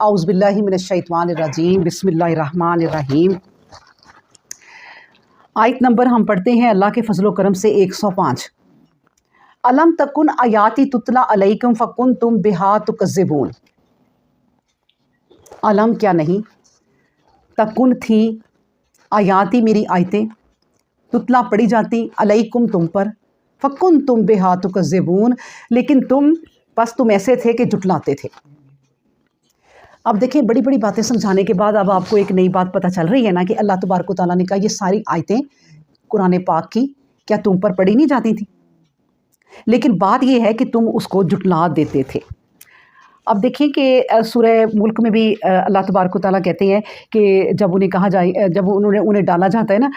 औज़ु बिल्लाहि मिनश्शैतानिर्रजीम बिस्मिल्लाहिर्रहमानिर्रहीम। आयत नंबर हम पढ़ते हैं अल्लाह के फजलो करम से 105। अलम तकुन आयाती तुतला अलैकुम फकुंतुम बिहा तुकज़्ज़िबून। अलम क्या नहीं, तकुन थी, आयाती मेरी आयतें, तुतला पढ़ी जाती, अलैकुम तुम पर, फकुंतुम बिहा तुकज़्ज़िबून लेकिन तुम ऐसे थे कि जुटलाते थे। अब देखिए, बड़ी बड़ी बातें समझाने के बाद अब आपको एक नई बात पता चल रही है ना कि अल्लाह तबारक व तआला ने कहा ये सारी आयतें कुरान पाक की क्या तुम पर पढ़ी नहीं जाती थी, लेकिन बात ये है कि तुम उसको जुटला देते थे। अब देखिए कि सूरह मुल्क में भी अल्लाह तबारक व तआला कहते हैं कि जब उन्हें कहा जाए, जब उन्हें डाला जाता है ना,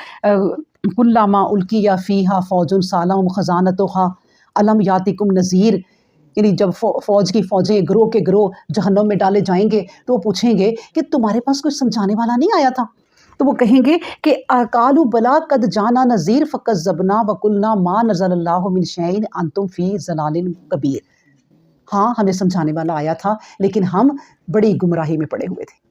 कुल्लामा उल्किया फ़ीहा फ़ौजुन सालहुम ख़ज़ानतुहा अलम यातिकुम नज़ीर, यानी जब फ़ौज की फ़ौजें ग्रोह के ग्रोह जहन्नम में डाले जाएंगे तो वो पूछेंगे कि तुम्हारे पास कुछ समझाने वाला नहीं आया था। तो वो कहेंगे कि कालू बला कद जाना नज़ीर फ़कज़्ज़बना वकुलना मा नज़्ज़लल्लाहु मिन शैइन अंतुम फ़ी ज़लालिन कबीर। हाँ, हमें समझाने वाला आया था लेकिन हम बड़ी गुमराही में पड़े हुए थे।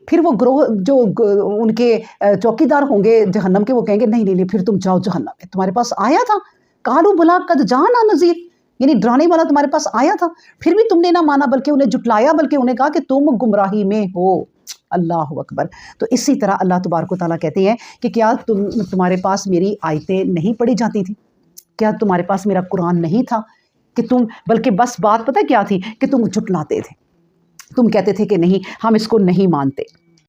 फिर वो ग्रोह जो उनके चौकीदार होंगे जहन्नम के, वो कहेंगे नहीं नहीं नहीं, फिर तुम जाओ जहन्नम में, तुम्हारे पास आया था। कालू बला कद जाना नज़ीर, यानी डराने वाला तुम्हारे पास आया था, फिर भी तुमने ना माना, बल्कि उन्हें जुटलाया, बल्कि उन्हें कहा कि तुम गुमराही में हो। अल्लाह अकबर। तो इसी तरह अल्लाह तबारक व तआला कहते हैं कि क्या तुम्हारे पास मेरी आयतें नहीं पढ़ी जाती थी, क्या तुम्हारे पास मेरा कुरान नहीं था कि तुम, बल्कि बस बात पता क्या थी कि तुम जुटलाते थे, तुम कहते थे कि नहीं हम इसको नहीं मानते।